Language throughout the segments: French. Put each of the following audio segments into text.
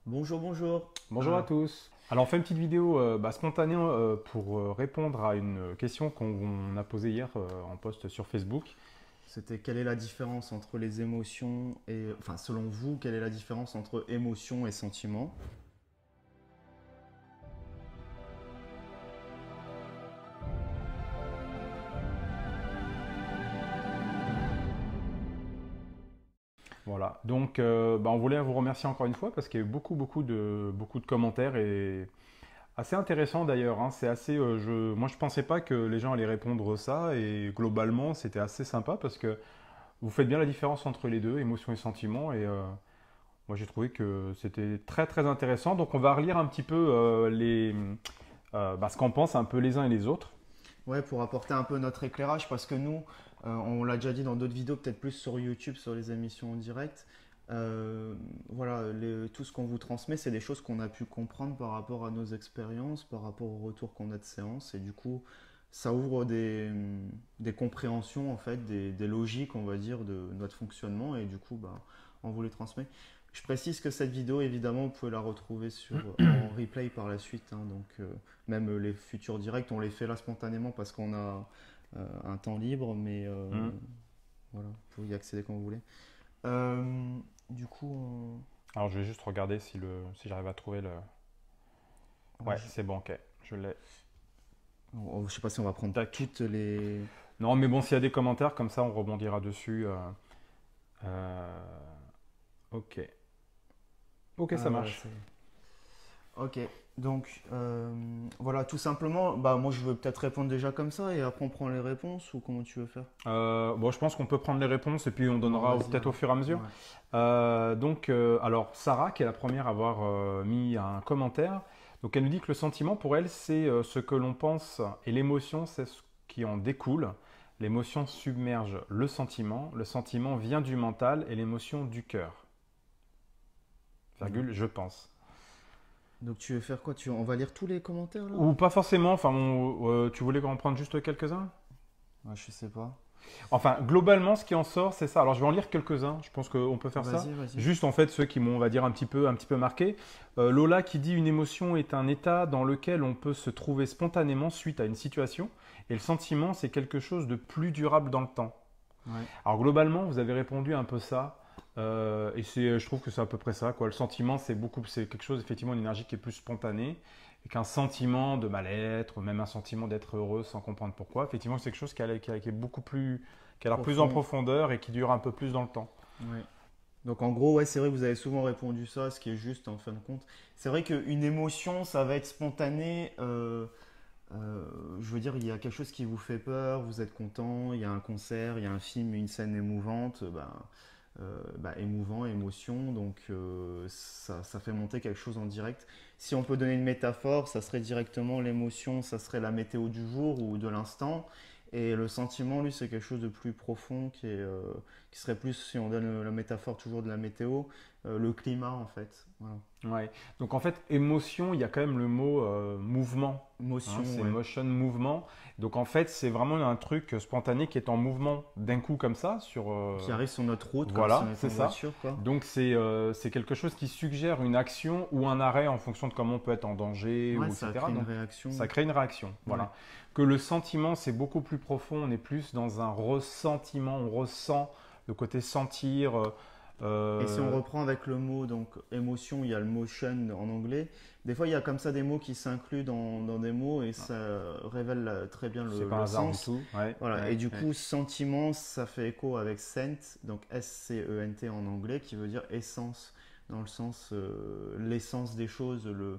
Bonjour, bonjour. Bonjour à tous. Alors on fait une petite vidéo spontanée pour répondre à une question qu'on a posée hier en post sur Facebook. C'était quelle est la différence entre les émotions et... Enfin, selon vous, quelle est la différence entre émotion et sentiment? Voilà. Donc on voulait vous remercier encore une fois parce qu'il y a eu beaucoup de commentaires et assez intéressant d'ailleurs, hein. C'est assez, moi je pensais pas que les gens allaient répondre ça et globalement c'était assez sympa parce que vous faites bien la différence entre les deux, émotion et sentiment et moi j'ai trouvé que c'était très très intéressant. Donc on va relire un petit peu ce qu'en pensent un peu les uns et les autres. Ouais, pour apporter un peu notre éclairage, parce que nous, on l'a déjà dit dans d'autres vidéos, peut-être plus sur YouTube, sur les émissions en direct. Voilà, tout ce qu'on vous transmet, c'est des choses qu'on a pu comprendre par rapport à nos expériences, par rapport au retour qu'on a de séance, et du coup, ça ouvre des compréhensions, en fait, des logiques, on va dire, de notre fonctionnement, et du coup, bah, on vous les transmet. Je précise que cette vidéo, évidemment, vous pouvez la retrouver en replay par la suite, hein, donc même les futurs directs, on les fait là spontanément parce qu'on a un temps libre, mais Hmm. voilà, vous pouvez y accéder quand vous voulez. Euh, du coup, Alors je vais juste regarder si j'arrive à trouver le. ouais, Ouais, c'est bon, ok, je l'ai. je sais pas si on va prendre Tac. toutes les. Non, mais bon, s'il y a des commentaires, comme ça on rebondira dessus. Euh, Ok. Ok, ça Ah voilà, marche. c'est. Ok, donc voilà, tout simplement, bah moi je veux peut-être répondre déjà comme ça et après on prend les réponses ou comment tu veux faire? Bon, je pense qu'on peut prendre les réponses et puis on Non, donnera vas-y, peut-être au fur et à mesure. ouais. Alors, Sarah, qui est la première à avoir mis un commentaire, donc elle nous dit que le sentiment, pour elle, c'est ce que l'on pense et l'émotion, c'est ce qui en découle. L'émotion submerge le sentiment vient du mental et l'émotion du cœur. Donc, Virgule, je pense. donc tu veux faire quoi? On va lire tous les commentaires là? Ou pas forcément, enfin, tu voulais en prendre juste quelques-uns. Ouais, je sais pas. Enfin, globalement, ce qui en sort, c'est ça. Alors, je vais en lire quelques-uns. Je pense qu'on peut faire ça. Vas-y, vas-y. Juste, en fait, ceux qui m'ont, on va dire, un petit peu marqué. Lola qui dit une émotion est un état dans lequel on peut se trouver spontanément suite à une situation. Et le sentiment, c'est quelque chose de plus durable dans le temps. Ouais. Alors, globalement, vous avez répondu un peu ça. Je trouve que c'est à peu près ça, quoi. Le sentiment, c'est quelque chose, effectivement, une énergie qui est plus spontanée. Et qu'un sentiment de mal-être, même un sentiment d'être heureux sans comprendre pourquoi, effectivement, c'est quelque chose qui est beaucoup plus, qui a l'air plus en Profond. profondeur et qui dure un peu plus dans le temps. Ouais. Donc en gros, ouais, c'est vrai que vous avez souvent répondu ça, ce qui est juste en fin de compte. C'est vrai qu'une émotion, ça va être spontané. Je veux dire, il y a quelque chose qui vous fait peur, vous êtes content, il y a un concert, il y a un film, une scène émouvante, émouvant, émotion, donc ça fait monter quelque chose en direct. Si on peut donner une métaphore, ça serait directement l'émotion, ça serait la météo du jour ou de l'instant, et le sentiment, lui, c'est quelque chose de plus profond qui serait plus, si on donne la métaphore toujours de la météo, le climat en fait. Voilà. Ouais. Donc en fait, émotion, il y a quand même le mot mouvement, hein, Motion, c'est ouais. motion, mouvement. Donc en fait, c'est vraiment un truc spontané qui est en mouvement d'un coup comme ça sur. Qui arrive sur notre route comme si on Voilà, était c'est en ça. voiture, quoi. Donc c'est quelque chose qui suggère une action ou un arrêt en fonction de comment on peut être en danger Ouais, ou ça etc. crée une Donc réaction. ça crée une réaction. Ouais. Voilà. Que le sentiment, c'est beaucoup plus profond. On est plus dans un ressentiment. On ressent le côté sentir. Et si on Euh, reprend avec le mot, donc émotion, il y a le motion en anglais. Des fois, il y a comme ça des mots qui s'incluent dans des mots et ça révèle très bien c'est pas un le hasard du sens. tout. Ouais, Voilà. Et ouais, du ouais. coup, sentiment, ça fait écho avec scent, donc S-C-E-N-T en anglais, qui veut dire essence, dans le sens l'essence des choses, euh,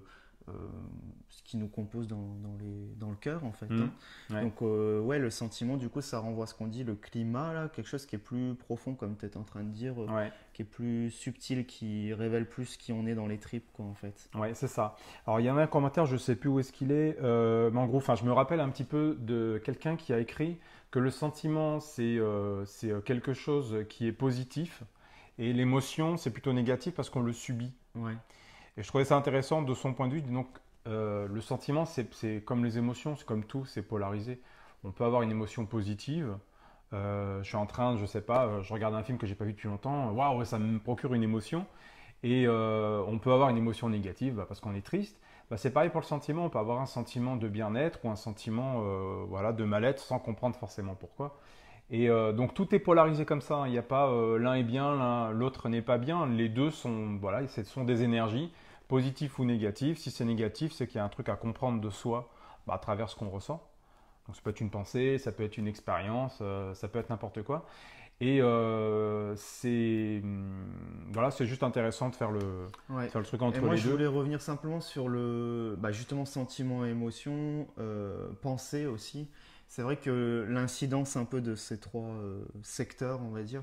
ce qui nous compose dans le cœur, en fait, Hmm, hein. ouais. Donc, ouais, le sentiment, du coup, ça renvoie à ce qu'on dit, le climat, là, quelque chose qui est plus profond, comme tu es en train de dire, Ouais. qui est plus subtil, qui révèle plus qui on est dans les tripes, quoi, en fait. Ouais, c'est ça. Alors, il y en a un commentaire, je sais plus où est-ce qu'il est, mais en gros, enfin, je me rappelle un petit peu de quelqu'un qui a écrit que le sentiment, c'est quelque chose qui est positif et l'émotion, c'est plutôt négatif parce qu'on le subit. Ouais, Et je trouvais ça intéressant de son point de vue. Donc, le sentiment, c'est comme les émotions, c'est comme tout, c'est polarisé. On peut avoir une émotion positive. Je suis en train, je sais pas, je regarde un film que j'ai pas vu depuis longtemps. Waouh, ça me procure une émotion. Et on peut avoir une émotion négative parce qu'on est triste. C'est pareil pour le sentiment. On peut avoir un sentiment de bien-être ou un sentiment voilà, de mal-être sans comprendre forcément pourquoi. Et donc tout est polarisé comme ça, hein. Il n'y a pas l'un est bien, l'autre n'est pas bien. Les deux sont, voilà, ce sont des énergies, positives ou négatives. Si c'est négatif, c'est qu'il y a un truc à comprendre de soi à travers ce qu'on ressent. Donc ça peut être une pensée, ça peut être une expérience, ça peut être n'importe quoi. Et voilà, c'est juste intéressant de Ouais. faire le truc Et entre moi, les je deux. voulais revenir simplement sur justement sentiment et émotion, pensée aussi. C'est vrai que l'incidence un peu de ces trois secteurs, on va dire.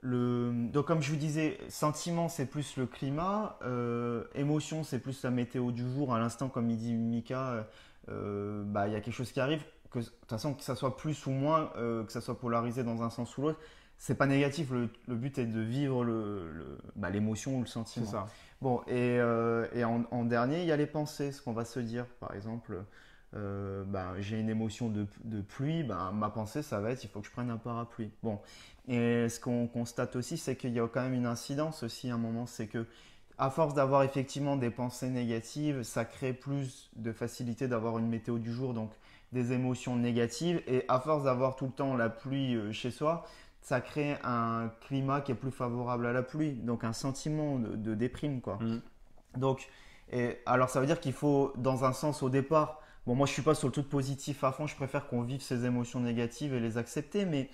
Donc, comme je vous disais, sentiment, c'est plus le climat. Émotion, c'est plus la météo du jour. À l'instant, comme il dit Mika, il y a quelque chose qui arrive. De toute façon, que ça soit plus ou moins, que ça soit polarisé dans un sens ou l'autre, c'est pas négatif. Le but est de vivre l'émotion ou le C'est sentiment. ça. Bon, et en dernier, il y a les pensées, ce qu'on va se dire. Par exemple, j'ai une émotion de pluie, ma pensée, ça va être il faut que je prenne un parapluie. Bon, et ce qu'on constate aussi, c'est qu'il y a quand même une incidence aussi à un moment, c'est que à force d'avoir effectivement des pensées négatives, ça crée plus de facilité d'avoir une météo du jour, donc des émotions négatives. Et à force d'avoir tout le temps la pluie chez soi, ça crée un climat qui est plus favorable à la pluie, donc un sentiment de déprime, quoi. Mm. Donc, alors ça veut dire qu'il faut, dans un sens au départ, bon, moi je suis pas sur le truc positif à fond, je préfère qu'on vive ces émotions négatives et les accepter, mais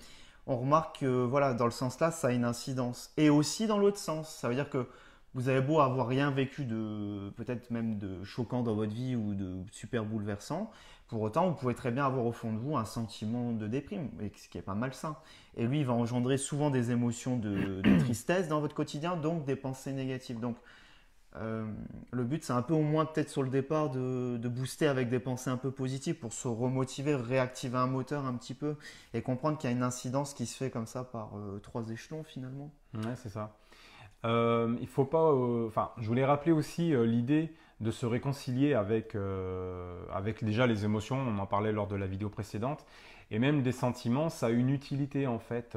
on remarque que voilà, dans le sens là, ça a une incidence. Et aussi dans l'autre sens, ça veut dire que vous avez beau avoir rien vécu de peut-être même de choquant dans votre vie ou de super bouleversant, pour autant, vous pouvez très bien avoir au fond de vous un sentiment de déprime, ce qui est pas malsain. Et lui, il va engendrer souvent des émotions de tristesse dans votre quotidien, donc des pensées négatives. Donc, euh, le but, c'est un peu au moins peut-être sur le départ de booster avec des pensées un peu positives pour se remotiver, réactiver un moteur un petit peu et comprendre qu'il y a une incidence qui se fait comme ça par trois échelons finalement. Ouais, c'est ça. Il faut pas. Enfin, je voulais rappeler aussi l'idée de se réconcilier avec déjà les émotions. On en parlait lors de la vidéo précédente. Et même des sentiments, ça a une utilité en fait.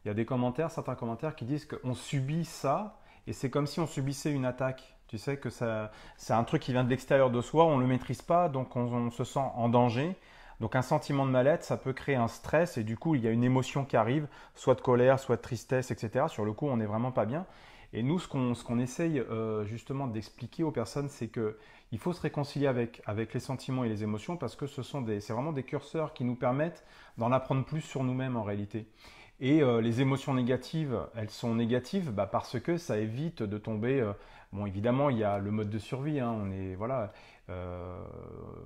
Il y a des commentaires, certains commentaires qui disent qu'on subit ça et c'est comme si on subissait une attaque. Tu sais que ça, c'est un truc qui vient de l'extérieur de soi, on ne le maîtrise pas, donc on se sent en danger. Donc un sentiment de mal-être, ça peut créer un stress et du coup il y a une émotion qui arrive, soit de colère, soit de tristesse, etc. Sur le coup, on n'est vraiment pas bien. Et nous, ce qu'on essaye justement d'expliquer aux personnes, c'est que il faut se réconcilier avec les sentiments et les émotions parce que c'est vraiment des curseurs qui nous permettent d'en apprendre plus sur nous-mêmes en réalité. Et les émotions négatives, elles sont négatives parce que ça évite de tomber. Bon, évidemment, il y a le mode de survie, hein, voilà, euh,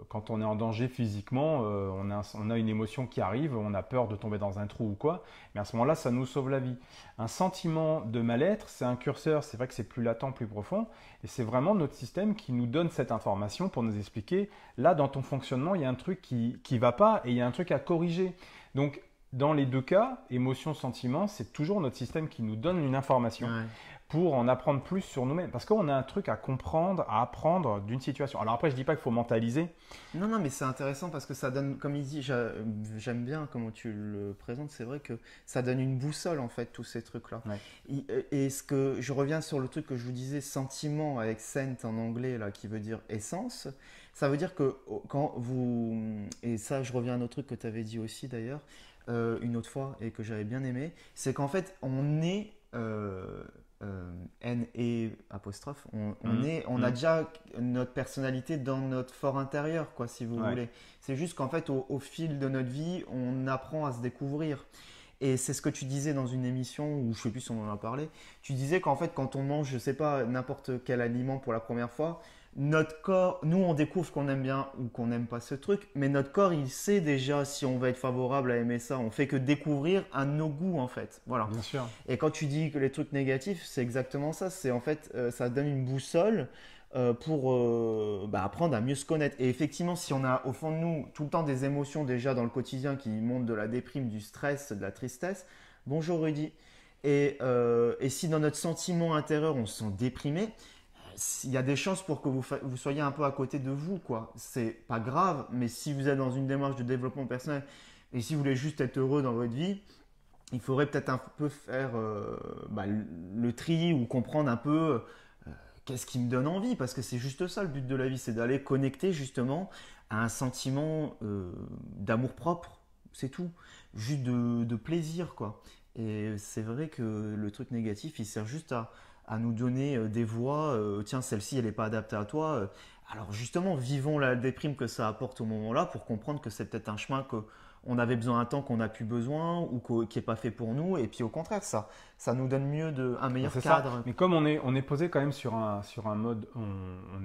quand on est en danger physiquement, on a une émotion qui arrive, on a peur de tomber dans un trou ou quoi, mais à ce moment-là, ça nous sauve la vie. Un sentiment de mal-être, c'est un curseur, c'est vrai que c'est plus latent, plus profond, et c'est vraiment notre système qui nous donne cette information pour nous expliquer, là, dans ton fonctionnement, il y a un truc qui ne va pas et il y a un truc à corriger. Donc, dans les deux cas, émotion, sentiment, c'est toujours notre système qui nous donne une information Ouais. pour en apprendre plus sur nous-mêmes. Parce qu'on a un truc à comprendre, à apprendre d'une situation. Alors après, je ne dis pas qu'il faut mentaliser. Non, non, mais c'est intéressant parce que ça donne, comme il dit, j'aime bien comment tu le présentes, c'est vrai que ça donne une boussole en fait, tous ces trucs-là. Ouais. Et ce que je reviens sur le truc que je vous disais, sentiment avec scent en anglais, là, qui veut dire essence, ça veut dire que quand vous, et ça je reviens à un autre truc que tu avais dit aussi d'ailleurs, une autre fois et que j'avais bien aimé, c'est qu'en fait on est N et apostrophe, on a Mhm. déjà notre personnalité dans notre fort intérieur, quoi, si vous Ouais. voulez. C'est juste qu'en fait, au fil de notre vie, on apprend à se découvrir. Et c'est ce que tu disais dans une émission, ou je sais plus si on en a parlé, tu disais qu'en fait, quand on mange, je sais pas, n'importe quel aliment pour la première fois, notre corps, nous, on découvre qu'on aime bien ou qu'on n'aime pas ce truc, mais notre corps, il sait déjà si on va être favorable à aimer ça. On fait que découvrir un nos goûts, en fait. Voilà. Bien sûr. Et quand tu dis que les trucs négatifs, c'est exactement ça. C'est en fait, ça donne une boussole pour apprendre à mieux se connaître. Et effectivement, si on a au fond de nous tout le temps des émotions déjà dans le quotidien qui montent de la déprime, du stress, de la tristesse, bonjour Rudy. Et si dans notre sentiment intérieur on se sent déprimé, il y a des chances pour que vous soyez un peu à côté de vous, quoi. C'est pas grave, mais si vous êtes dans une démarche de développement personnel et si vous voulez juste être heureux dans votre vie, il faudrait peut-être un peu faire le tri ou comprendre un peu qu'est-ce qui me donne envie? Parce que c'est juste ça le but de la vie, c'est d'aller connecter justement à un sentiment d'amour-propre, c'est tout. Juste de plaisir, quoi. Et c'est vrai que le truc négatif, il sert juste à nous donner des voies. Tiens, celle-ci, elle n'est pas adaptée à toi. Alors justement, vivons la déprime que ça apporte au moment-là pour comprendre que c'est peut-être un chemin que on avait besoin un temps qu'on n'a plus besoin ou qui n'est pas fait pour nous. Et puis au contraire, ça nous donne un Ben, meilleur c'est ça. cadre. Mais comme on est posé quand même sur un mode,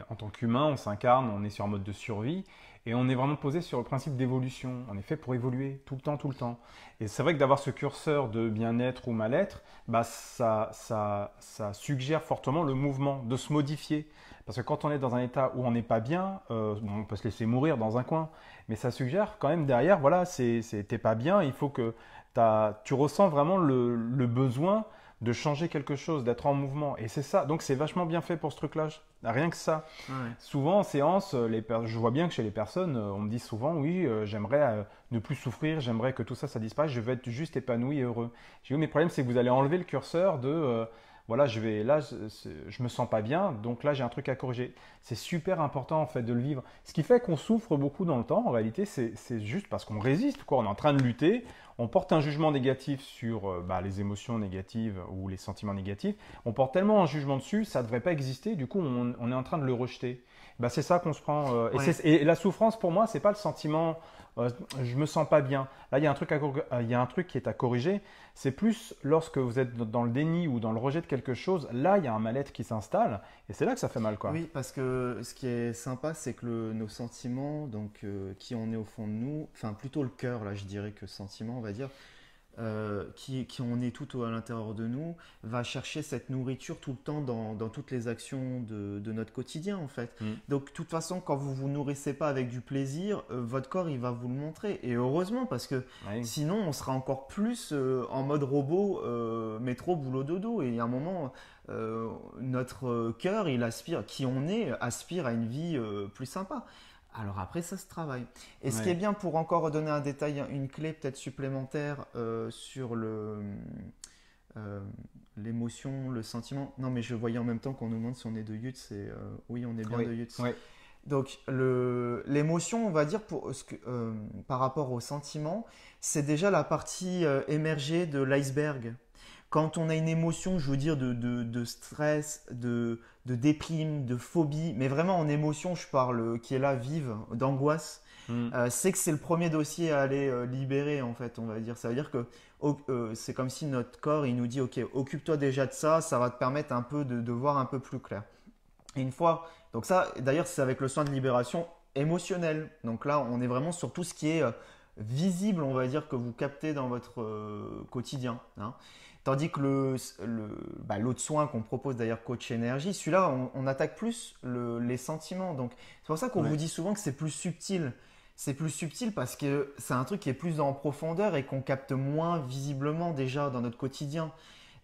en tant qu'humain, on s'incarne, on est sur un mode de survie et on est vraiment posé sur le principe d'évolution. On est fait pour évoluer tout le temps, tout le temps. Et c'est vrai que d'avoir ce curseur de bien-être ou mal-être, bah ça suggère fortement le mouvement, de se modifier. Parce que quand on est dans un état où on n'est pas bien, bon, on peut se laisser mourir dans un coin, mais ça suggère quand même derrière, voilà, t'es pas bien, il faut que tu ressens vraiment le besoin de changer quelque chose, d'être en mouvement. Et c'est ça, donc c'est vachement bien fait pour ce truc-là, rien que ça. Ouais. Souvent en séance, je vois bien que chez les personnes, on me dit souvent, oui, j'aimerais ne plus souffrir, j'aimerais que tout ça, ça disparaisse, je veux être juste épanoui et heureux. J'ai dit, oui, mais le problème, c'est que vous allez enlever le curseur de, voilà, je me sens pas bien, donc là, j'ai un truc à corriger. C'est super important, en fait, de le vivre. Ce qui fait qu'on souffre beaucoup dans le temps, en réalité, c'est juste parce qu'on résiste, quoi. On est en train de lutter, on porte un jugement négatif sur les émotions négatives ou les sentiments négatifs. On porte tellement un jugement dessus, ça ne devrait pas exister. Du coup, on est en train de le rejeter. Bah, c'est ça qu'on se prend. Ouais. Et la souffrance, pour moi, c'est pas le sentiment je me sens pas bien. Là, il y a il y a un truc qui est à corriger. C'est plus lorsque vous êtes dans le déni ou dans le rejet de quelque chose, là, il y a un mal-être qui s'installe. Et c'est là que ça fait mal, quoi. Oui, parce que ce qui est sympa, c'est que nos sentiments, donc qui on est au fond de nous, enfin plutôt le cœur, là je dirais que sentiment, on va dire, qui on est tout à l'intérieur de nous, va chercher cette nourriture tout le temps dans toutes les actions de notre quotidien en fait. Mm. Donc de toute façon, quand vous vous nourrissez pas avec du plaisir, votre corps il va vous le montrer. Et heureusement parce que Oui. sinon on sera encore plus en mode robot, métro, boulot, dodo. Et il y a un moment, notre cœur, il aspire, qui on est, aspire à une vie plus sympa. Alors après, ça se travaille. Et ce qui est Ouais. bien pour encore donner un détail, une clé peut-être supplémentaire sur euh, l'émotion, le sentiment. Non, mais je voyais en même temps qu'on nous demande si on est de Yutz. Et oui, on est bien Oui. de Yutz. Oui. Donc l'émotion, on va dire par rapport au sentiment, c'est déjà la partie émergée de l'iceberg. Quand on a une émotion, je veux dire de stress, de déprime, de phobie, mais vraiment en émotion, je parle qui est là vive, d'angoisse, Mm. c'est que c'est le premier dossier à aller libérer en fait, on va dire. Ça veut dire que c'est comme si notre corps il nous dit ok, occupe-toi déjà de ça, ça va te permettre un peu de voir un peu plus clair. Et une fois, donc ça, d'ailleurs, c'est avec le soin de libération émotionnelle. Donc là, on est vraiment sur tout ce qui est visible, on va dire, que vous captez dans votre quotidien, hein. Tandis que l'autre soin qu'on propose d'ailleurs, coach énergie, celui-là, on attaque plus les sentiments. Donc c'est pour ça qu'on vous Ouais. dit souvent que c'est plus subtil. C'est plus subtil parce que c'est un truc qui est plus en profondeur et qu'on capte moins visiblement déjà dans notre quotidien.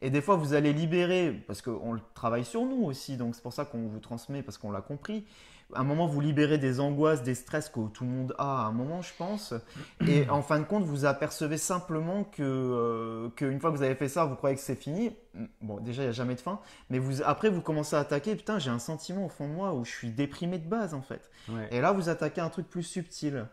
Et des fois, vous allez libérer, parce qu'on le travaille sur nous aussi, donc c'est pour ça qu'on vous transmet, parce qu'on l'a compris. À un moment, vous libérez des angoisses, des stress que tout le monde a à un moment, je pense. Et en fin de compte, vous apercevez simplement qu'une fois que vous avez fait ça, vous croyez que c'est fini. Bon, déjà, il n'y a jamais de fin. Mais après, vous commencez à attaquer. Putain, j'ai un sentiment au fond de moi où je suis déprimé de base, en fait. Ouais. Et là, vous attaquez un truc plus subtil.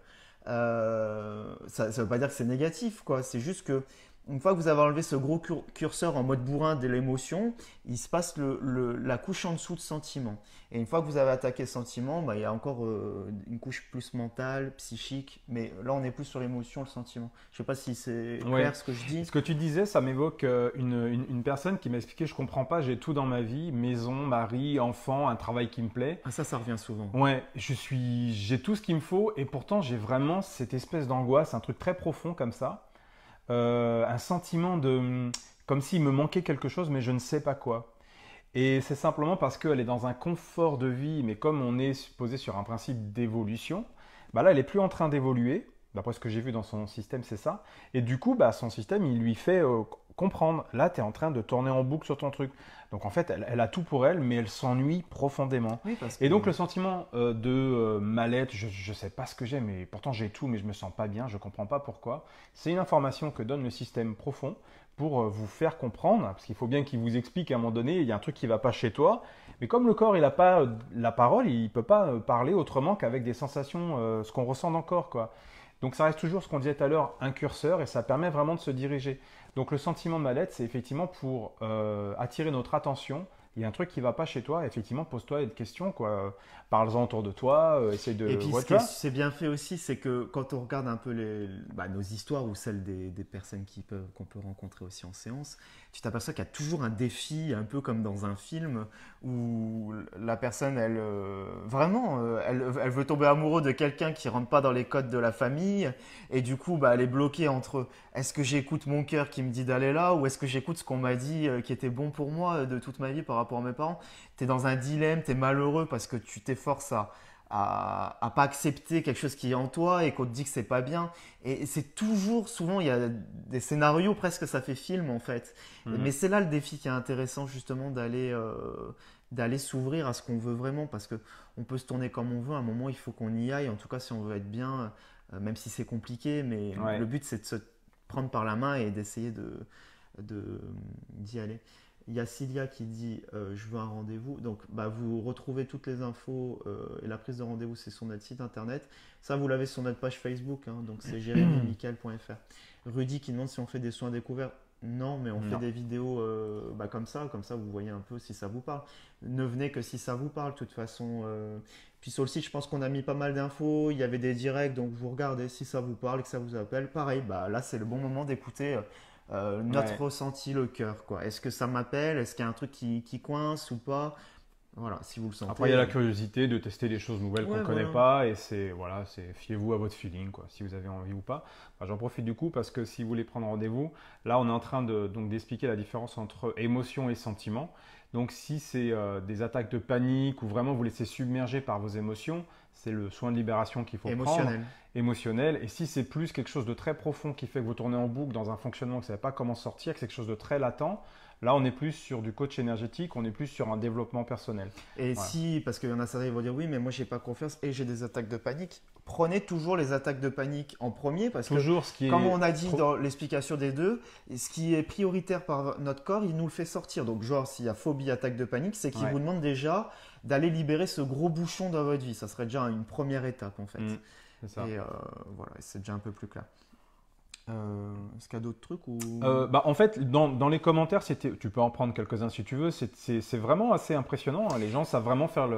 Ça ne veut pas dire que c'est négatif, quoi. C'est juste que une fois que vous avez enlevé ce gros curseur en mode bourrin de l'émotion, il se passe la couche en dessous de sentiment. Et une fois que vous avez attaqué le sentiment, bah, il y a encore une couche plus mentale, psychique. Mais là, on est plus sur l'émotion, le sentiment. Je ne sais pas si c'est Ouais. clair ce que je dis. Ce que tu disais, ça m'évoque une personne qui m'a expliqué, je comprends pas, j'ai tout dans ma vie, maison, mari, enfant, un travail qui me plaît. Ah, ça revient souvent. Ouais, j'ai tout ce qu'il me faut et pourtant j'ai vraiment cette espèce d'angoisse, un truc très profond comme ça, un sentiment comme s'il me manquait quelque chose mais je ne sais pas quoi. Et c'est simplement parce qu'elle est dans un confort de vie, mais comme on est posé sur un principe d'évolution, bah là elle est plus en train d'évoluer. D'après ce que j'ai vu dans son système, c'est ça. Et du coup, bah, son système, il lui fait comprendre. Là, tu es en train de tourner en boucle sur ton truc. Donc en fait, elle a tout pour elle, mais elle s'ennuie profondément. Oui, parce Et que donc le sentiment de mal-être, je ne sais pas ce que j'ai, mais pourtant j'ai tout, mais je me sens pas bien, je ne comprends pas pourquoi. C'est une information que donne le système profond pour vous faire comprendre, parce qu'il faut bien qu'il vous explique à un moment donné, il y a un truc qui ne va pas chez toi. Mais comme le corps, il n'a pas la parole, il ne peut pas parler autrement qu'avec des sensations, ce qu'on ressent dans le corps, quoi. Donc ça reste toujours ce qu'on disait tout à l'heure, un curseur, et ça permet vraiment de se diriger. Donc le sentiment de mal-être, c'est effectivement pour attirer notre attention. Il y a un truc qui ne va pas chez toi, effectivement, pose-toi une question, quoi. Parle-en autour de toi, essaye de… Et puis, Ouais, ce tu qui vois. c'est bien fait aussi, c'est que quand on regarde un peu nos histoires ou celles des personnes qu'on peut rencontrer aussi en séance, tu t'aperçois qu'il y a toujours un défi, un peu comme dans un film, où la personne, elle veut tomber amoureuse de quelqu'un qui rentre pas dans les codes de la famille, et du coup, bah, elle est bloquée entre est-ce que j'écoute mon cœur qui me dit d'aller là, ou est-ce que j'écoute ce qu'on m'a dit qui était bon pour moi de toute ma vie par rapport à mes parents. Tu es dans un dilemme, tu es malheureux parce que tu t'efforces à pas accepter quelque chose qui est en toi et qu'on te dit que c'est pas bien. Et c'est toujours, souvent, il y a des scénarios presque ça fait film en fait. Mhm. Mais c'est là le défi qui est intéressant justement d'aller s'ouvrir à ce qu'on veut vraiment parce que on peut se tourner comme on veut. À un moment, il faut qu'on y aille. En tout cas, si on veut être bien, même si c'est compliqué, mais Ouais. le but c'est de se prendre par la main et d'essayer d'y aller. Il y a Cilia qui dit je veux un rendez-vous. Donc, bah, vous retrouvez toutes les infos et la prise de rendez-vous, c'est sur notre site internet. Ça, vous l'avez sur notre page Facebook. Hein, donc, c'est jérémymichael.fr. Rudy qui demande si on fait des soins découverts. Non, mais on fait Non. des vidéos bah, comme ça. Comme ça, vous voyez un peu si ça vous parle. Ne venez que si ça vous parle, de toute façon. Puis sur le site, je pense qu'on a mis pas mal d'infos. Il y avait des directs, donc vous regardez si ça vous parle et que ça vous appelle. Pareil, bah, là, c'est le bon moment d'écouter notre Ouais. ressenti, le cœur, quoi. Est-ce que ça m'appelle? Est-ce qu'il y a un truc qui coince ou pas? Voilà, si vous le Après, il y a sentez. la curiosité de tester des choses nouvelles qu'on ne Ouais, connaît voilà. pas et c'est voilà, c'est fiez-vous à votre feeling quoi, si vous avez envie ou pas. Bah, j'en profite du coup parce que si vous voulez prendre rendez-vous, là on est en train de donc d'expliquer la différence entre émotion et sentiment. Donc si c'est des attaques de panique ou vraiment vous laissez submerger par vos émotions, c'est le soin de libération qu'il faut prendre, Émotionnel. émotionnel. Et si c'est plus quelque chose de très profond qui fait que vous tournez en boucle dans un fonctionnement que vous ne savez pas comment sortir, que c'est quelque chose de très latent, là on est plus sur du coach énergétique, on est plus sur un développement personnel. Et Voilà. si, parce qu'il y en a certains qui vont dire oui, mais moi j'ai pas confiance et j'ai des attaques de panique. Prenez toujours les attaques de panique en premier parce que, Toujours ce qui comme est on a dit trop. dans l'explication des deux, ce qui est prioritaire par notre corps, il nous le fait sortir. Donc, genre, s'il y a phobie, attaque de panique, c'est qu'il Ouais, vous demande déjà d'aller libérer ce gros bouchon dans votre vie. Ça serait déjà une première étape en fait. mm, c'est ça. Et voilà, c'est déjà un peu plus clair. Est-ce qu'il y a d'autres trucs ou… Bah, en fait, dans les commentaires, tu peux en prendre quelques-uns si tu veux. C'est vraiment assez impressionnant, hein. Les gens savent vraiment faire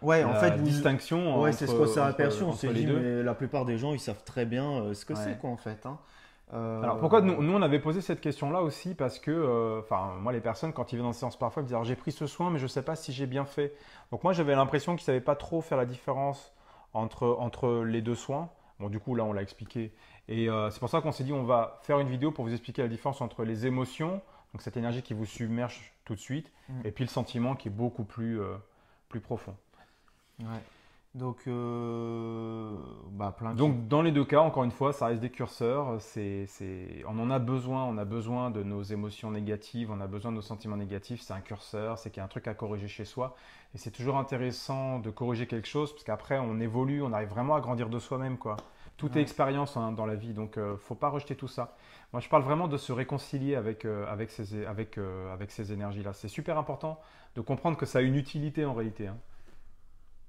Ouais, en fait, la distinction ouais, c'est ce qu'on s'est entre, aperçu. On entre s'est les dit, deux. mais la plupart des gens, ils savent très bien ce que c'est, Ouais. quoi, en fait. Hein. Alors pourquoi nous on avait posé cette question-là aussi parce que, enfin moi les personnes quand ils viennent en séance parfois ils me disent alors j'ai pris ce soin mais je ne sais pas si j'ai bien fait. Donc moi j'avais l'impression qu'ils ne savaient pas trop faire la différence entre les deux soins. Bon du coup là on l'a expliqué et c'est pour ça qu'on s'est dit on va faire une vidéo pour vous expliquer la différence entre les émotions, donc cette énergie qui vous submerge tout de suite, Mm. et puis le sentiment qui est beaucoup plus profond. Ouais. Donc, bah, plein de trucs. Donc dans les deux cas, encore une fois, ça reste des curseurs. On en a besoin de nos émotions négatives, on a besoin de nos sentiments négatifs. C'est un curseur, c'est qu'il y a un truc à corriger chez soi. Et c'est toujours intéressant de corriger quelque chose, parce qu'après on évolue, on arrive vraiment à grandir de soi-même, quoi. Tout est Ouais. expérience hein, dans la vie, donc faut pas rejeter tout ça. Moi je parle vraiment de se réconcilier avec ces énergies-là. C'est super important de comprendre que ça a une utilité en réalité, hein.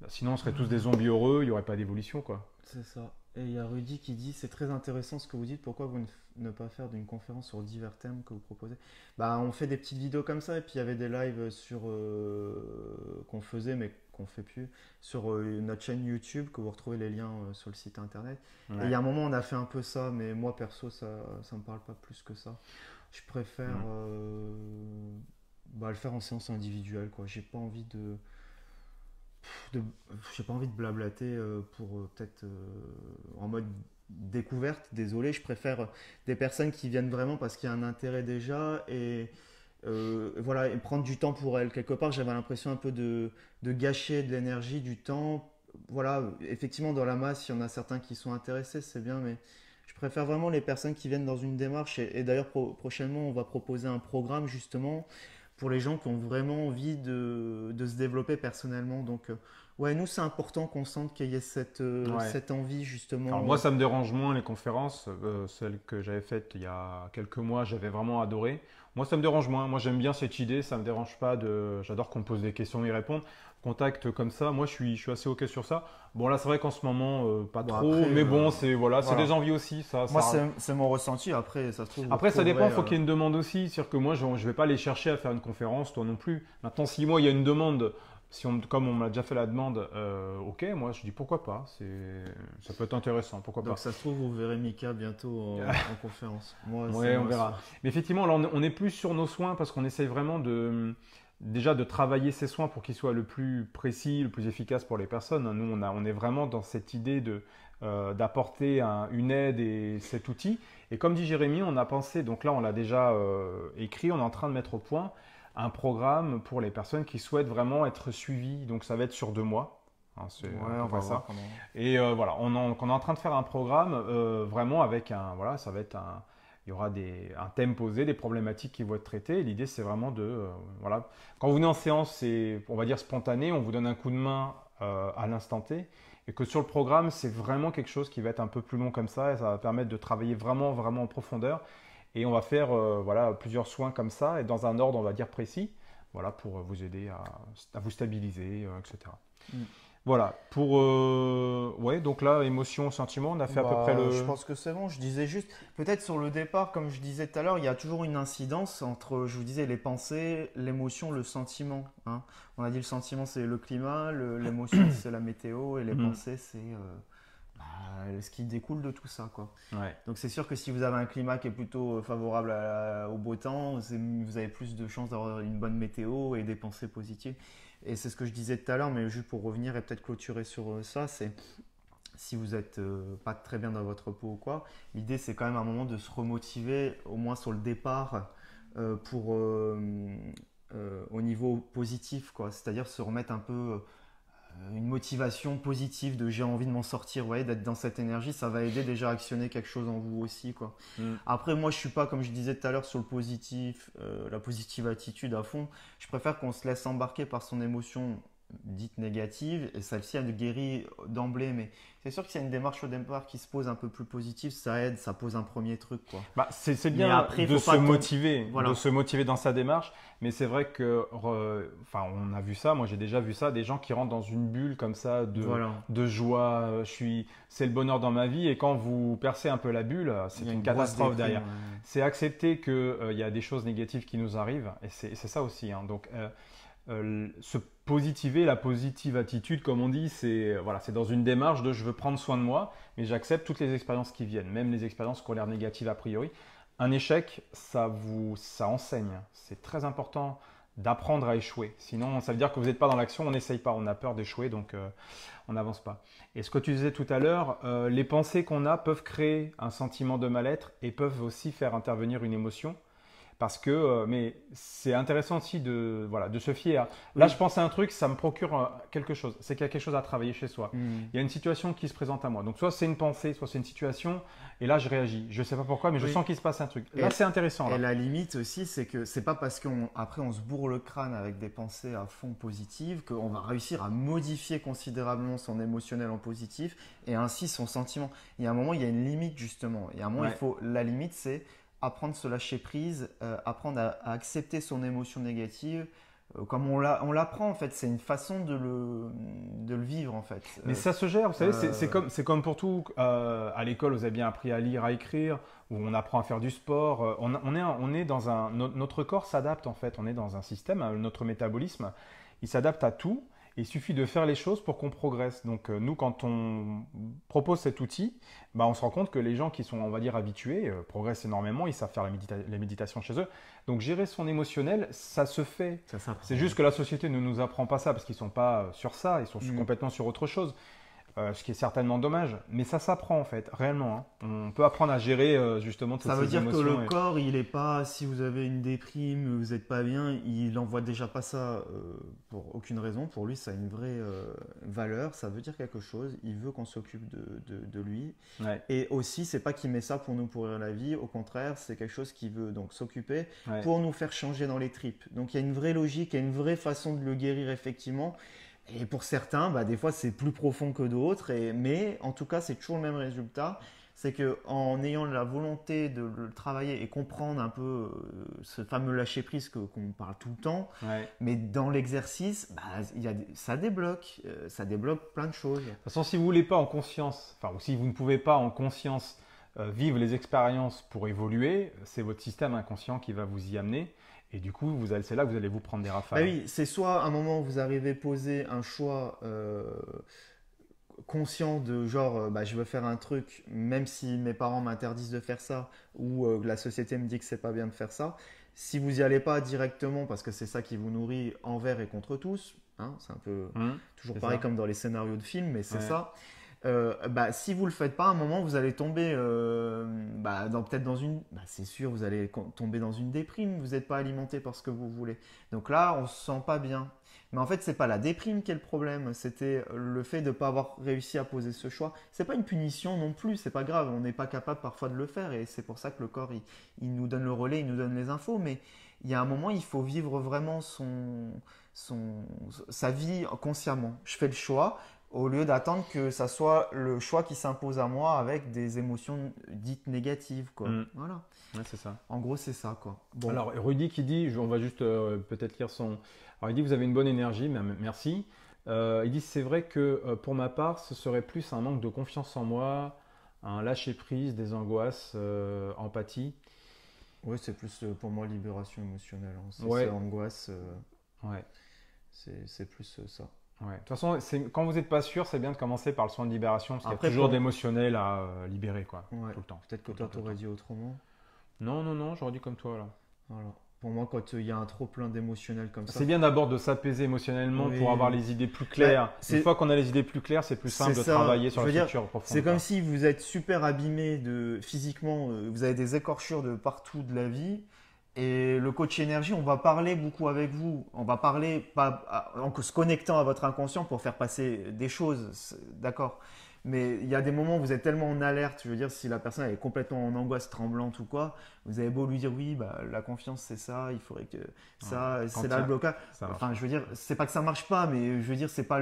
Sinon on serait tous des zombies heureux, il n'y aurait pas d'évolution, quoi. C'est ça. Et il y a Rudy qui dit, c'est très intéressant ce que vous dites, pourquoi vous ne pas faire d'une conférence sur divers thèmes que vous proposez? Bah, on fait des petites vidéos comme ça, et puis il y avait des lives sur qu'on faisait, mais qu'on fait plus, sur notre chaîne YouTube, que vous retrouvez les liens sur le site internet. Et il y Ouais. a un moment, on a fait un peu ça, mais moi perso, ça me parle pas plus que ça. Je préfère Mm. bah, le faire en séance individuelle, quoi. De- j'ai pas envie de blablater pour peut-être en mode découverte, désolé, je préfère des personnes qui viennent vraiment parce qu'il y a un intérêt déjà et voilà, et prendre du temps pour elles. Quelque part, j'avais l'impression un peu de gâcher de l'énergie, du temps. Voilà, effectivement, dans la masse, il y en a certains qui sont intéressés, c'est bien, mais je préfère vraiment les personnes qui viennent dans une démarche. Et d'ailleurs, prochainement, on va proposer un programme justement pour les gens qui ont vraiment envie de se développer personnellement. Donc, ouais, nous, c'est important qu'on sente qu'il y ait Ouais. cette envie, Alors justement. moi, ça me dérange moins les conférences. Celles que j'avais faites il y a quelques mois, j'avais vraiment adoré. Moi, ça me dérange moins. Moi, j'aime bien cette idée. Ça me dérange pas de. J'adore qu'on me pose des questions et y répondre. Contact comme ça, moi, je suis assez ok sur ça. Bon, là, c'est vrai qu'en ce moment, pas Bon, trop. après, Mais bon, c'est voilà, c'est des voilà. envies aussi. Moi, c'est mon ressenti. Après, ça se trouve, vous Après, ça dépend. retrouverez. Il faut qu'il y ait une demande aussi. C'est-à-dire que moi, je ne vais pas aller chercher à faire une conférence, toi non plus. Maintenant, si moi, il y a une demande. Si on, comme on m'a déjà fait la demande, ok, moi je dis pourquoi pas, ça peut être intéressant, pourquoi Donc, pas. ça se trouve, vous verrez Mika bientôt en conférence. Moi, c'est Ouais, on moi sûr. verra. Mais effectivement, là, on est plus sur nos soins parce qu'on essaye vraiment déjà de travailler ces soins pour qu'ils soient le plus précis, le plus efficace pour les personnes. Nous, on est vraiment dans cette idée d'apporter une aide et cet outil. Et comme dit Jérémy, on a pensé, donc là, on l'a déjà écrit, on est en train de mettre au point un programme pour les personnes qui souhaitent vraiment être suivies. Donc, ça va être sur 2 mois. Hein, c'est Ouais, à peu on va près ça. voir comment. Et voilà, on est en train de faire un programme vraiment avec voilà, ça va être il y aura un thème posé, des problématiques qui vont être traitées. Et l'idée, c'est vraiment voilà, quand vous venez en séance, c'est, on va dire spontané, on vous donne un coup de main à l'instant T. Et que sur le programme, c'est vraiment quelque chose qui va être un peu plus long comme ça, et ça va permettre de travailler vraiment, vraiment en profondeur. Et on va faire voilà, plusieurs soins comme ça, et dans un ordre, on va dire précis, voilà, pour vous aider à vous stabiliser, etc. Mm. Voilà, ouais, donc là, émotion, sentiment, on a fait à peu près Bah, je le. pense que c'est bon. Je disais juste, peut-être sur le départ, comme je disais tout à l'heure, il y a toujours une incidence entre, je vous disais, les pensées, l'émotion, le sentiment. Hein. On a dit le sentiment, c'est le climat, l'émotion, c'est la météo, et les Mhm. pensées, c'est ce qui découle de tout ça, quoi. Ouais. Donc c'est sûr que si vous avez un climat qui est plutôt favorable au beau temps, vous avez plus de chances d'avoir une bonne météo et des pensées positives. Et c'est ce que je disais tout à l'heure, mais juste pour revenir et peut-être clôturer sur ça, c'est si vous n'êtes pas très bien dans votre peau ou quoi, l'idée c'est quand même un moment de se remotiver, au moins sur le départ, pour au niveau positif, quoi. C'est-à-dire se remettre un peu une motivation positive de j'ai envie de m'en sortir, vous voyez, d'être dans cette énergie, ça va aider déjà à actionner quelque chose en vous aussi, quoi. Mhm. Après, moi, je suis pas, comme je disais tout à l'heure, sur le positif, la positive attitude à fond. Je préfère qu'on se laisse embarquer par son émotion dite négative et celle-ci, elle guérit d'emblée. Mais c'est sûr que s'il y a une démarche au départ qui se pose un peu plus positive, ça aide, ça pose un premier truc, quoi. Bah, c'est Mais bien après, il de faut se pas tomber. motiver, Voilà. dans sa démarche, mais c'est vrai que, enfin, on a vu ça, moi j'ai déjà vu ça, des gens qui rentrent dans une bulle comme ça Voilà. de joie, c'est le bonheur dans ma vie, et quand vous percez un peu la bulle, Il y c'est a une une grosse catastrophe déprime. derrière. C'est accepter qu'il y a des choses négatives qui nous arrivent, et c'est ça aussi, hein. Donc, se positiver, la positive attitude, comme on dit, c'est voilà, c'est dans une démarche de je veux prendre soin de moi, mais j'accepte toutes les expériences qui viennent, même les expériences qui ont l'air négatives a priori. Un échec, ça enseigne. C'est très important d'apprendre à échouer. Sinon, ça veut dire que vous n'êtes pas dans l'action, on n'essaye pas, on a peur d'échouer, donc on n'avance pas. Et ce que tu disais tout à l'heure, les pensées qu'on a peuvent créer un sentiment de mal-être et peuvent aussi faire intervenir une émotion. Parce que, mais c'est intéressant aussi voilà, de se fier à. Là, je Oui. pense à un truc, ça me procure quelque chose. C'est qu'il y a quelque chose à travailler chez soi. Hmm. Il y a une situation qui se présente à moi. Donc, soit c'est une pensée, soit c'est une situation, et là, je réagis. Je ne sais pas pourquoi, mais je Oui. sens qu'il se passe un truc. Et, Là, c'est intéressant. et Là. la limite aussi, c'est que c'est pas parce qu'après on se bourre le crâne avec des pensées à fond positives qu'on va réussir à modifier considérablement son émotionnel en positif et ainsi son sentiment. Il y a un moment, il y a une limite justement. Il y a un moment, Ouais. la limite, c'est apprendre à se lâcher prise, apprendre à accepter son émotion négative. Comme on l'apprend en fait, c'est une façon de le vivre en fait. Mais ça se gère, vous savez, Euh, c'est comme pour tout. À l'école, vous avez bien appris à lire, à écrire, ou on apprend à faire du sport. On est dans notre corps s'adapte en fait. On est dans un système, hein, notre métabolisme, il s'adapte à tout. Il suffit de faire les choses pour qu'on progresse. Donc nous, quand on propose cet outil, bah, on se rend compte que les gens qui sont, on va dire, habitués progressent énormément. Ils savent faire la méditation chez eux. Donc gérer son émotionnel, ça se fait. ça C'est s'apprend. juste que la société ne nous apprend pas ça parce qu'ils sont pas sur ça, ils sont Mm. complètement sur autre chose. ce qui est certainement dommage. Mais ça s'apprend en fait, réellement, hein. On peut apprendre à gérer justement toutes Ça veut ces dire que émotions. le corps, il est pas, si vous avez une déprime, vous n'êtes pas bien, il envoie déjà pas ça pour aucune raison. Pour lui, ça a une vraie valeur, ça veut dire quelque chose. Il veut qu'on s'occupe de lui. Ouais, Et aussi, c'est pas qu'il met ça pour nous pourrir la vie, au contraire, c'est quelque chose qu'il veut donc s'occuper ouais. pour nous faire changer dans les tripes. Donc il y a une vraie logique, il y a une vraie façon de le guérir effectivement. Et pour certains, bah, des fois c'est plus profond que d'autres, mais en tout cas c'est toujours le même résultat. C'est que en ayant la volonté de le travailler et comprendre un peu ce fameux lâcher prise qu'on parle tout le temps, Ouais. mais dans l'exercice, bah, ça débloque plein de choses. De toute façon, si vous voulez pas en conscience, enfin, ou si vous ne pouvez pas en conscience vivre les expériences pour évoluer, c'est votre système inconscient qui va vous y amener. Et du coup, c'est là que vous allez vous prendre des Bah rafales. oui, c'est soit à un moment où vous arrivez à poser un choix conscient de genre bah, je veux faire un truc même si mes parents m'interdisent de faire ça ou la société me dit que c'est pas bien de faire ça. Si vous y allez pas directement parce que c'est ça qui vous nourrit envers et contre tous, hein, c'est un peu toujours C'est pareil ça. comme dans les scénarios de films, mais c'est Ouais. ça. Bah, si vous le faites pas, à un moment vous allez tomber bah, peut-être dans une, bah, c'est sûr vous allez tomber dans une déprime. Vous n'êtes pas alimenté par ce que vous voulez. Donc là on se sent pas bien. Mais en fait c'est pas la déprime qui est le problème. C'était le fait de ne pas avoir réussi à poser ce choix. C'est pas une punition non plus. C'est pas grave. On n'est pas capable parfois de le faire et c'est pour ça que le corps il nous donne le relais, il nous donne les infos. Mais il y a un moment il faut vivre vraiment sa vie consciemment. Je fais le choix au lieu d'attendre que ça soit le choix qui s'impose à moi avec des émotions dites négatives, quoi. Voilà. Ouais, c'est ça. En gros, c'est ça, quoi. Bon. Alors, Rudy qui dit, on va juste peut-être lire son. Alors, il dit, vous avez une bonne énergie, merci. Il dit, c'est vrai que pour ma part, ce serait plus un manque de confiance en moi, un lâcher-prise, des angoisses, empathie. Oui, c'est plus pour moi libération émotionnelle, hein. Ouais. C'est angoisse, Ouais. c'est plus ça. Ouais. De toute façon, quand vous n'êtes pas sûr, c'est bien de commencer par le soin de libération, parce qu'il y a Après, toujours pour- d'émotionnel à libérer, quoi, Ouais. tout le temps. Peut-être que Tout toi, le temps, tout le t'aurais temps. dit autrement. Non, j'aurais dit comme toi, là. Voilà. Pour moi, quand il y a un trop plein d'émotionnel comme ça, C'est bien d'abord de s'apaiser émotionnellement Oui. pour avoir les idées plus claires. Bah, c'est- Une fois qu'on a les idées plus claires, c'est plus simple c'est de ça. travailler sur Je la veux dire, structure profonde. c'est comme quoi. si vous êtes super abîmé physiquement, vous avez des écorchures de partout de la vie. Et le coach énergie, on va parler beaucoup avec vous. On va parler en se connectant à votre inconscient pour faire passer des choses, d'accord. Mais il y a des moments où vous êtes tellement en alerte, je veux dire, si la personne elle est complètement en angoisse tremblante ou quoi, vous avez beau lui dire oui, bah, la confiance c'est ça, il faudrait que ça, Ouais, c'est là le blocage. Ça marche. Enfin, je veux dire, c'est pas que ça marche pas, mais je veux dire, c'est pas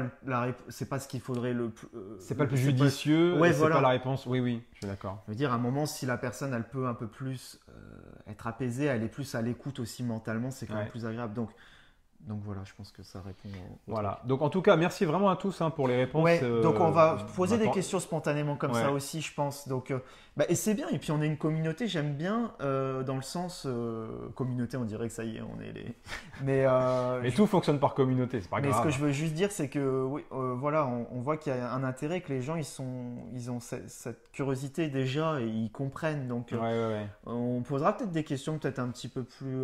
c'est pas ce qu'il faudrait le plus. C'est pas le plus c'est pas- judicieux, Ouais, et c'est voilà. pas la réponse. Oui, je suis d'accord. Je veux dire, à un moment, si la personne, elle peut un peu plus être apaisée, elle est plus à l'écoute aussi mentalement, c'est quand même Ouais. plus agréable. Donc voilà, je pense que ça répond au Voilà. Donc en tout cas, merci vraiment à tous pour les réponses. Ouais, donc on va poser des attend- questions spontanément comme Ouais. ça aussi, je pense. Donc, et c'est bien. Et puis on est une communauté, j'aime bien dans le sens communauté, on dirait que ça y est, on est les. Mais, Et tout fonctionne par communauté, c'est pas mais grave. ce que je veux juste dire, c'est que oui, voilà, on voit qu'il y a un intérêt, que les gens ils ont cette curiosité déjà et ils comprennent. Donc Ouais. on posera peut-être des questions peut-être un petit peu plus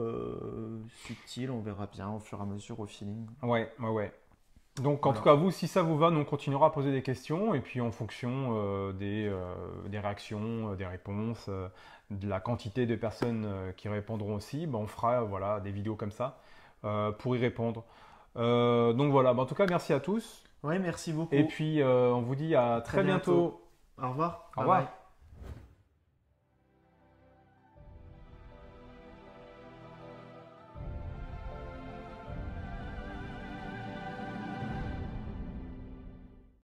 subtiles, on verra bien au fur et à mesure au feeling. Ouais. Donc en Voilà. tout cas, vous, si ça vous va, nous on continuera à poser des questions et puis en fonction des réactions, des réponses, de la quantité de personnes qui répondront aussi, on fera voilà, des vidéos comme ça pour y répondre. Donc voilà, en tout cas, merci à tous Ouais, merci beaucoup. et puis on vous dit à très Très bientôt. bientôt. Au revoir. Au Bye revoir. bye.